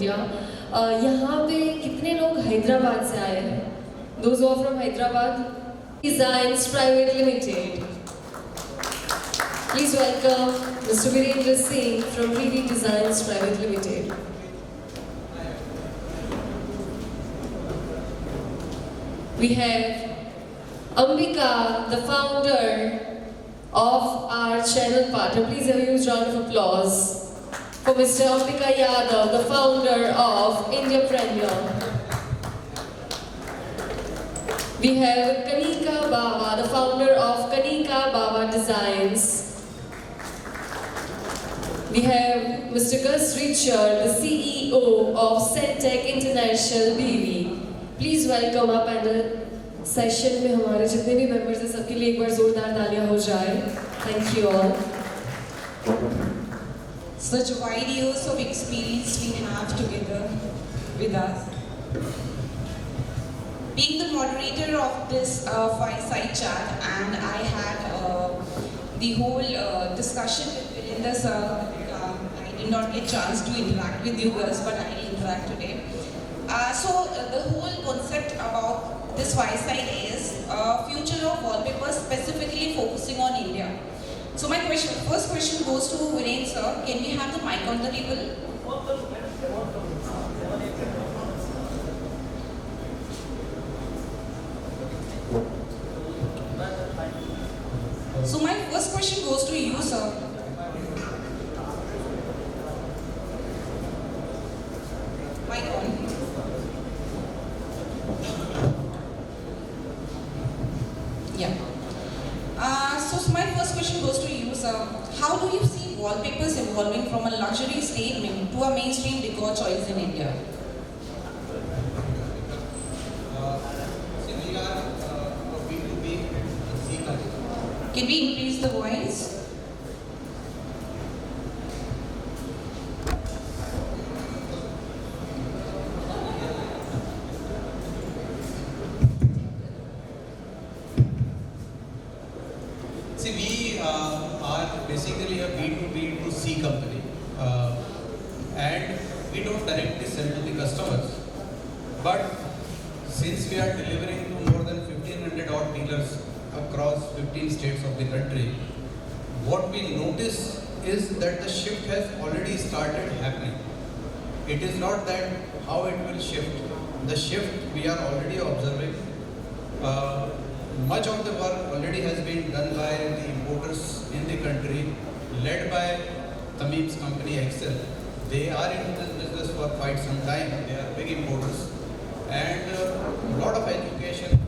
India. यहाँ पे कितने लोग हैदराबाद से आए हैं? Those who are from Hyderabad, Designs Pvt Ltd. Please welcome Mr. Virendra Singh from Rivee Designs Pvt Ltd. We have Ambika, the founder of our channel partner. Please have a huge round of applause for Mr. Ambika Yadav, the founder of India Premier. We have Kanika Baba, the founder of Kanika Baba Designs. We have Mr. Gus Richard, the CEO of Centec International BV. Please welcome our panel session में हमारे जितने भी members हैं सबके लिए एक बार जोरदार तालियां हो जाए. Thank you all. Such wide years of experience we have together with us. Being the moderator of this fireside chat, and I had the whole discussion with Virendra sir. I did not get chance to interact with you guys, but I will interact today. So the whole concept about this fireside is future of wallpaper, specifically focusing on India. So my first question goes to Virendra sir. Can we have the mic on the table? So my first question goes to you, sir. Mic on. Yeah. So my first question goes to you, sir. How do you see wallpapers evolving from a luxury statement to a mainstream decor choice in India? See, we are a B2B C company. Can we increase the voice? See, we are basically a B2B to C company, and we don't directly sell to the customers. But since we are delivering to more than 1,500 odd dealers across 15 states of the country, what we notice is that the shift has already started happening. It is not that how it will shift. The shift we are already observing. Much of the work already has been done by the importers in the country, led by Tamim's company Excel. They are in this business for quite some time. They are big importers, and a lot of education.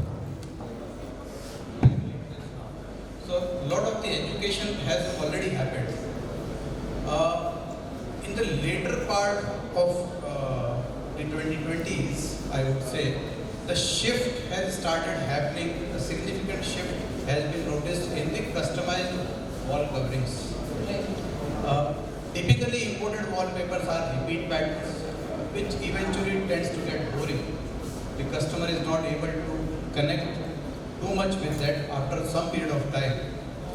So a lot of the education has already happened. In the later part of the 2020s, I would say, the shift has started happening. A significant shift has been noticed in the customized wall coverings. Typically imported wallpapers are repeat patterns, which eventually tends to get boring. The customer is not able to connect too much with that after some period of time.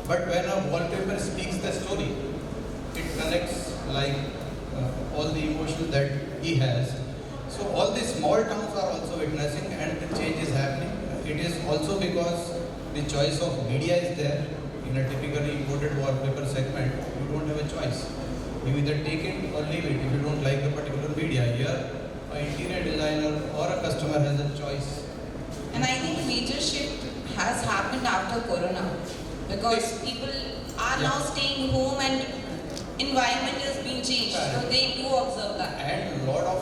But when a wallpaper speaks the story, it connects like all the emotion that he has. So all the small towns are also witnessing, and the change is happening. It is also because the choice of media is there. In a typically imported wallpaper segment, you don't have a choice. You either take it or leave it if you don't like the particular media. Here, an interior designer or a customer has a choice. And I think major shift has happened after Corona, because people are now staying home and environment is being changed. So they do observe that. And a lot of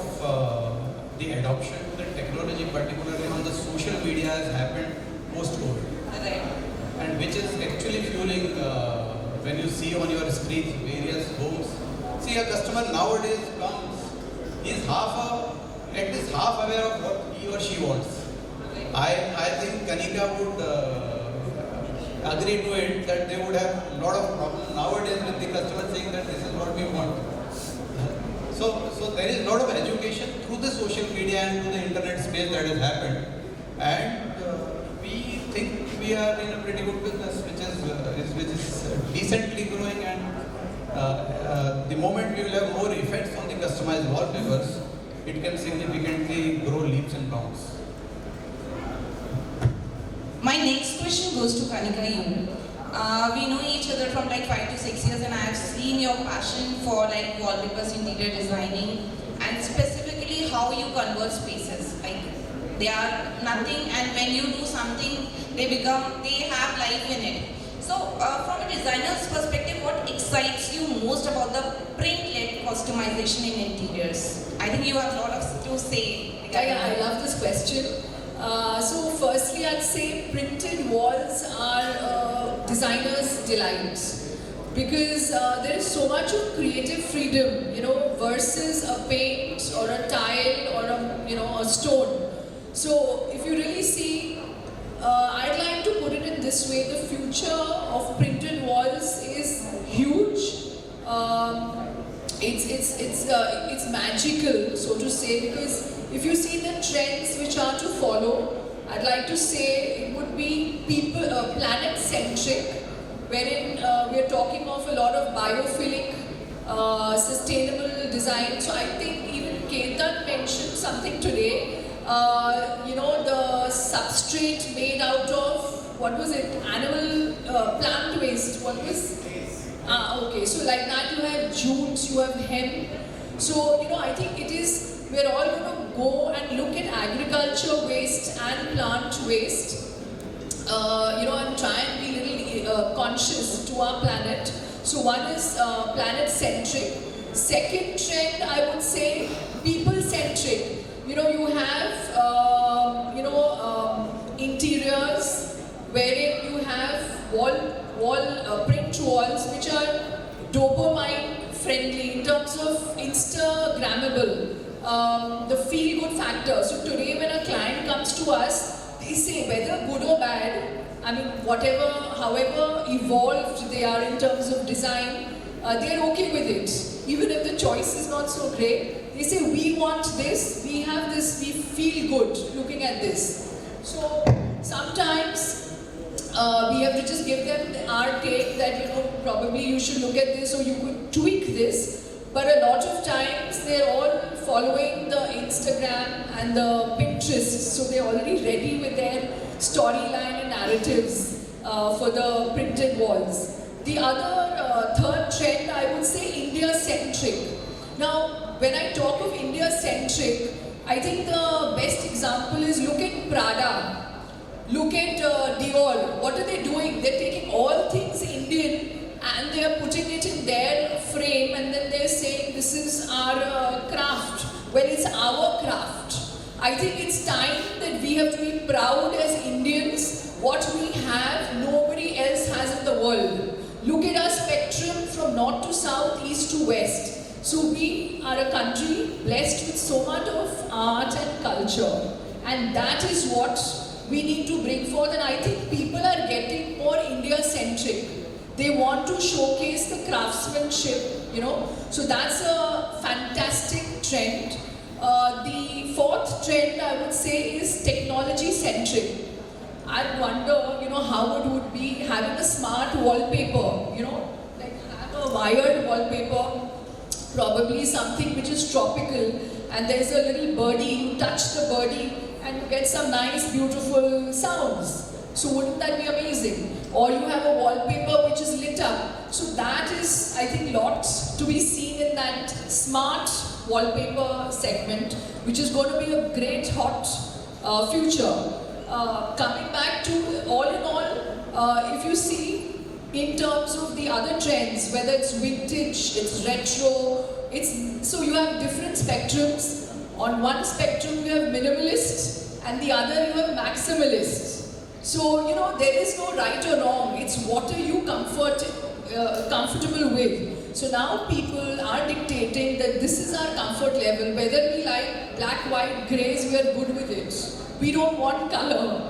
the adoption to the technology, particularly on the social media, has happened post-COVID. Right. And which is actually fueling when you see on your screens various homes. See, a customer nowadays comes, he is at least half aware of what he or she wants. I think Kanika would agree to it that they would have a lot of problems nowadays with the customer saying that this is what we want. So there is a lot of education through the social media and through the internet space that has happened, and we think we are in a pretty good business, which is decently growing, and the moment we will have more effects on the customized wallpapers, Kanika, you. We know each other from like 5 to 6 years, and I have seen your passion for like wallpapers, interior designing, and specifically how you convert spaces. Like they are nothing, and when you do something, they have life in it. So, from a designer's perspective, what excites you most about the print-led customization in interiors? I think you have a lot to say. Yeah, I love this question. So firstly, I'd say printed walls are designers' delight, because there is so much of creative freedom, versus a paint or a tile or a stone. So if you really see, I'd like to put it in this way: the future of printed walls is huge. It's magical, so to say, because if you see the trends which are to follow, I'd like to say it would be planet-centric, wherein we are talking of a lot of biophilic, sustainable design. So I think even Ketan mentioned something today. The substrate made out of, what was it, animal, plant waste, what was? Okay, so like that you have jute, you have hemp. So, I think we're all going to go and look at agriculture waste and plant waste, and try and be a little conscious to our planet. So one is planet-centric. Second trend, I would say, people-centric. You have, interiors wherein you have print walls which are dopamine friendly in terms of Instagrammable, the feel good factor. So today when a client comes to us, they say whether good or bad, however evolved they are in terms of design, they're okay with it. Even if the choice is not so great, they say we want this, we have this, we feel good looking at this. So sometimes we have to just give them our take that probably you should look at this or you could tweak this. But a lot of times they're all following the Instagram and the Pinterest, so they're already ready with their storyline and narratives for the printed walls. The other third trend, I would say, India-centric. Now, when I talk of India-centric, I think the best example is look at Prada, look at Dior. What are they doing? They're taking all things Indian and they are putting it in their frame, and then they're saying this is our craft. Well, it's our craft. I think it's time that we have to be proud as Indians. What we have, nobody else has in the world. Look at our spectrum from north to south, east to west. So we are a country blessed with so much of art and culture. And that is what we need to bring forth. And I think people are getting more India-centric. They want to showcase the craftsmanship, So that's a fantastic trend. The fourth trend, I would say, is technology-centric. I wonder, how it would be having a smart wallpaper, like have a wired wallpaper, probably something which is tropical, and there's a little birdie, you touch the birdie, and you get some nice, beautiful sounds. So wouldn't that be amazing? Or you have a wallpaper which is lit up. So that is, I think, lots to be seen in that smart wallpaper segment, which is going to be a great hot future. Coming back to all in all, if you see in terms of the other trends, whether it's vintage, it's retro, so you have different spectrums. On one spectrum you have minimalist, and the other you have maximalist. So there is no right or wrong. It's what are you comfortable with. So now people are dictating that this is our comfort level. Whether we like black, white, greys, we are good with it. We don't want color.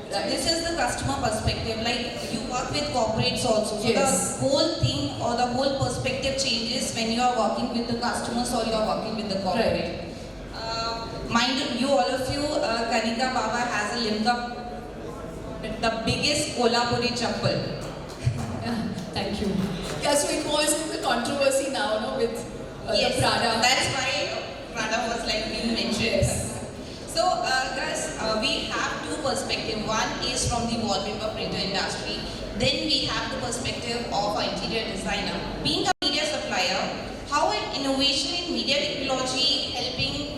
Right. This is the customer perspective. Like you work with corporates also. So yes. The whole thing or the whole perspective changes when you are working with the customers or you are working with the corporate. Right. Mind you, all of you, Kanika Baba has a link up with the biggest Kolhapuri chappal. Thank you. Yeah, so it was in the controversy now, with yes, the Prada. That's why Prada was like being mentioned. Yes. So, guys, we have two perspective. One is from the wallpaper printer industry. Then we have the perspective of an interior designer. Being a media supplier, how an innovation in media technology helping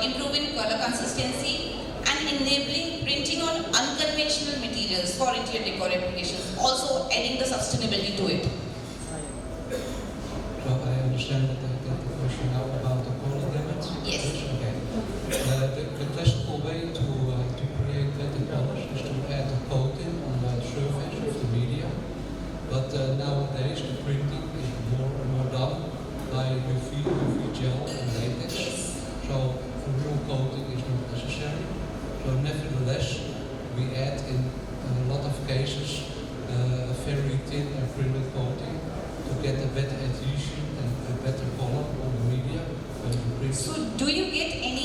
improving color consistency and enabling printing on unconventional materials for interior decor applications, also adding the sustainability to it. So I understand that the question now about the color limits? Yes. Okay. The classical way to create better colors is to add a coating on the surface of the media. But nowadays the printing is more and more done by UV gel and latex. Yes. So a real coating is not necessary. So nevertheless, we add in a lot of cases a very thin acrylic coating to get a better adhesion and a better color on the media when you print. So do you get any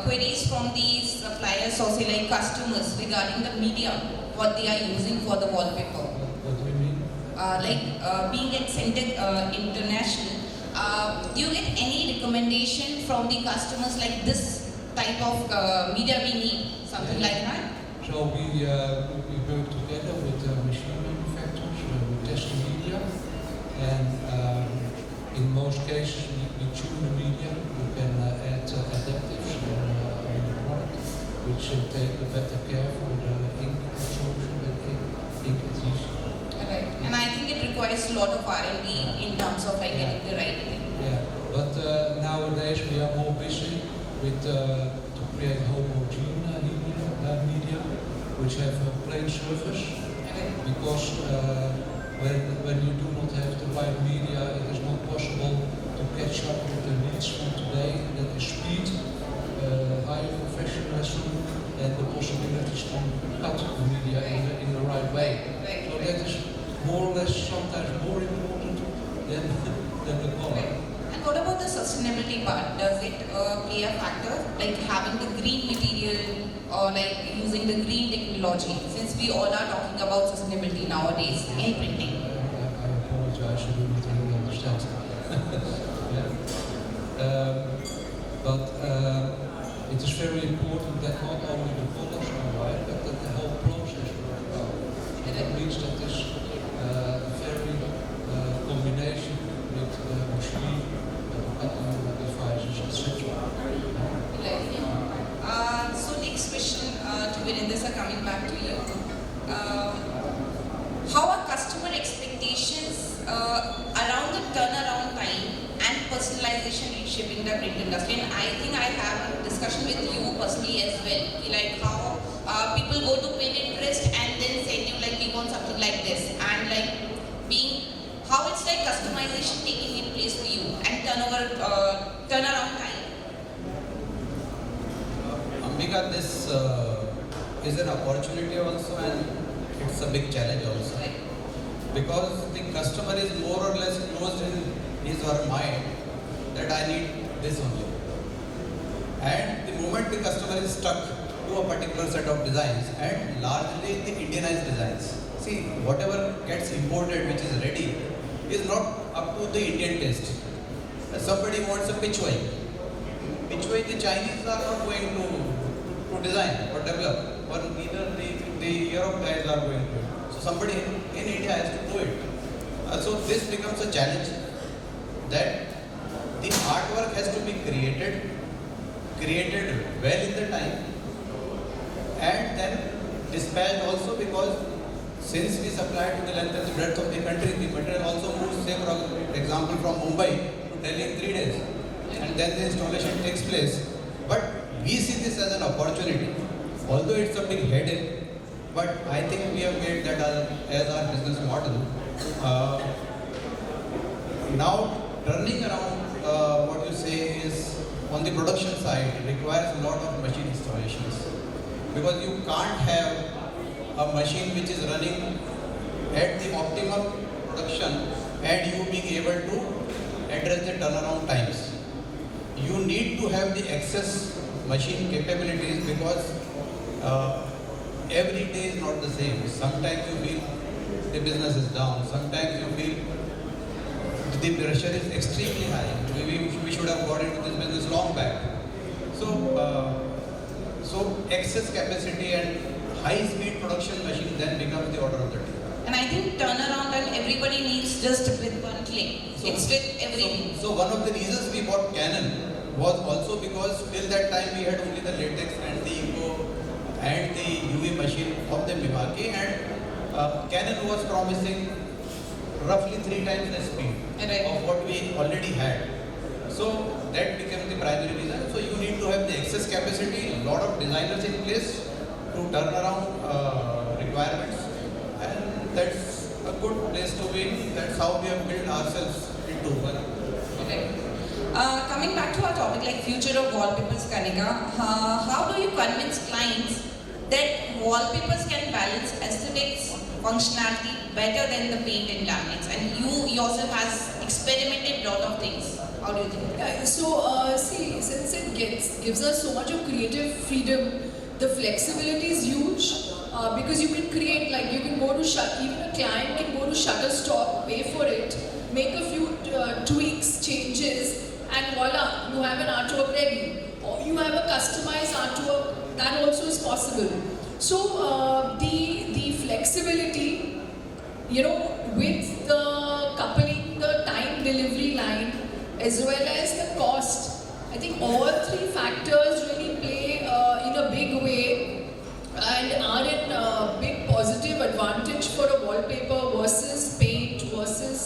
queries from these suppliers or say like customers regarding the media, what they are using for the wallpaper? What do you mean? Being at Centec International, do you get any recommendation from the customers like this type of media we need, something like that? So we work together with machine manufacturers, we test the media, and in most cases we tune the media. We can add adaptives on the product, which take a better care for the ink absorption and ink adhesion. Right. And I think it requires a lot of R&D in terms of getting the right thing. Yeah, but nowadays we are more busy with to create homogeneous media, which have a plain surface, because when you do not have the right media, it is not possible to catch up with the needs from today. That is speed, high professionalism, and the possibilities to cut the media in the right way. So that is more or less sometimes more important than the color. And what about the sustainability part? Does it play a factor, like having the green material or like using the green technology? Since we all are talking about sustainability nowadays in printing. I apologize, I do not really understand. But it is very important that not only the colors are right, but that the whole process works well. So that means that this very combination with machine, devices, etc. So next question to Virendra sir, coming back to you. How are customer expectations around the turnaround time and personalization in shipping the print industry? And I think I have a discussion with you personally as well. Like how people go to Pinterest and then send you like we want something like this, and like how it's like customization taking in place for you and turnaround time. Ambika, this is an opportunity also, and it's a big challenge also. Right. Because the customer is more or less closed in his or her mind that I need this only. And the moment the customer is stuck to a particular set of designs, and largely the Indianized designs. See, whatever gets imported which is ready is not up to the Indian taste. Somebody wants a pitchway. Pitchway the Chinese are not going to design or develop, or neither the Europe guys are going to. So somebody in India has to do it. So this becomes a challenge, that the artwork has to be created well in the time, and then dispatched also, because since we supply to the length and the breadth of the country, the material also moves, say for example from Mumbai to Delhi in 3 days, and then the installation takes place. But we see this as an opportunity, although it's a big headache, but I think we have made that as our business model. Now turning around what you say is on the production side requires a lot of machine installations, because you can't have a machine which is running at the optimum production and you being able to address the turnaround times. You need to have the excess machine capabilities, because every day is not the same. Sometimes you feel the business is down, sometimes you feel the pressure is extremely high. We should have got into this business long back. So So excess capacity and high-speed production machine then becomes the order of the day. And I think turnaround and everybody needs just with one click. It's with everything. So one of the reasons we bought Canon was also because till that time we had only the latex and the Eco and the UV machine of the Milwaukee, and Canon was promising roughly 3 times the speed of what we already had. So that became the primary reason. So you need to have the excess capacity, a lot of designers in place to turn around requirements, and that's a good place to be. That's how we have built ourselves into one. Coming back to our topic, like future of wallpapers, Kanika, how do you convince clients that wallpapers can balance aesthetics, functionality better than the paint and laminates? And you yourself has experimented a lot of things. How do you think? Yeah, so see, since it gives us so much of creative freedom, the flexibility is huge because you can create, like you can go to even a client can go to Shutterstock, pay for it, make a few tweaks, changes, and voila, you have an artwork ready. Or you have a customized artwork, that also is possible. So the flexibility, you know, with the coupling the time delivery line as well as the cost, I think all 3 factors really play in a big way and are in a big positive advantage for a wallpaper versus paint versus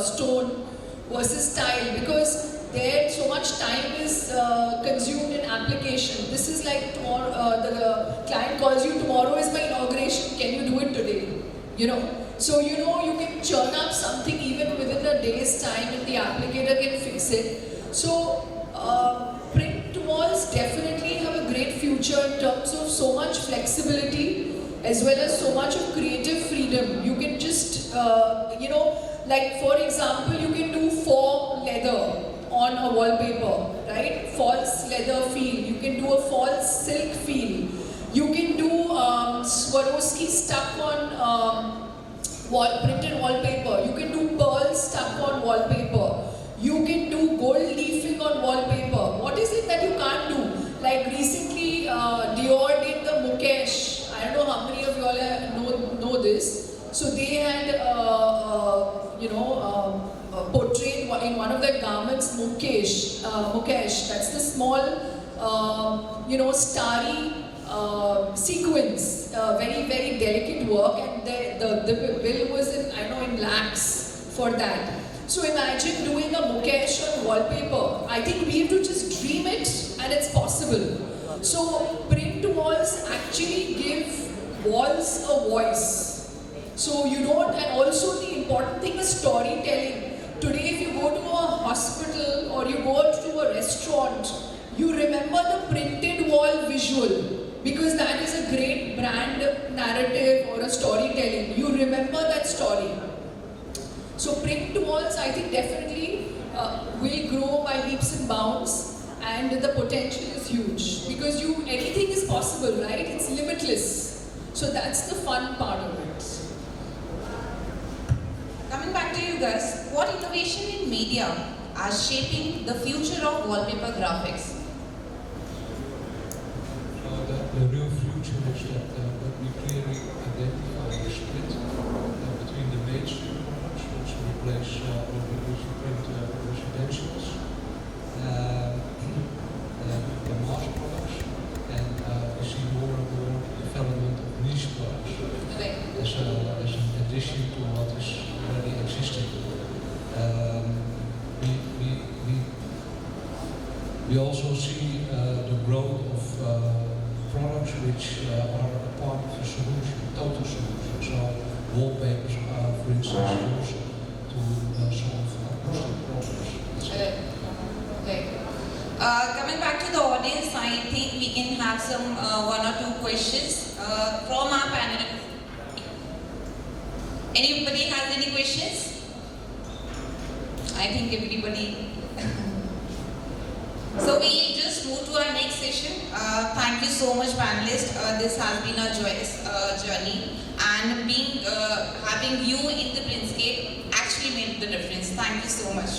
stone versus tile, because there so much time is consumed in application. This is like tomorrow, the client calls you, tomorrow is my inauguration, can you do it today? You know, so you know you can churn up something even within a day's time and the applicator can fix it. So print walls definitely have a great future in terms of so much flexibility as well as so much of creative freedom. You can just, you know, like for example, you can do faux leather on a wallpaper, right? False leather feel. You can do a false silk feel. You can do Swarovski stuck on printed wallpaper. You can do pearls stuck on wallpaper. You can do gold leafing on wallpaper. What is it that you can't do? Like recently, Dior did the Mukesh. I don't know how many of you all know this. So they had, portrayed in one of their garments Mukesh. That's the small, starry sequence. Very, very delicate work, and the bill was in lakhs for that. So imagine doing a Mukesh on wallpaper. I think we have to just dream it, and it's possible. So print walls actually give walls a voice. So you don't, and also the important thing is storytelling. Today if you go to a hospital or you go to a restaurant, you remember the printed wall visual because that is a great brand narrative or a storytelling. You remember that story. So print walls, I think definitely will grow by leaps and bounds, and the potential is huge because anything is possible, right? It's limitless. So that's the fun part of it. Coming back to you guys, what innovation in media are shaping the future of wallpaper graphics? The real future is that we clearly identify the split between the mainstream products, which replace print residentials, the mass products, and we see more and more development of niche products as an addition to what is already existing. We also see the growth of products which are a part of the solution, total solution. So wallpapers are, for instance, used to solve acoustic problems. Coming back to the audience, I think we can have some 1 or 2 questions from our panel. Anybody has any questions? I think everybody. So we'll just move to our next session. Thank you so much, panelists. This has been a joyous journey, and having you in the PrintScape actually made the difference. Thank you so much.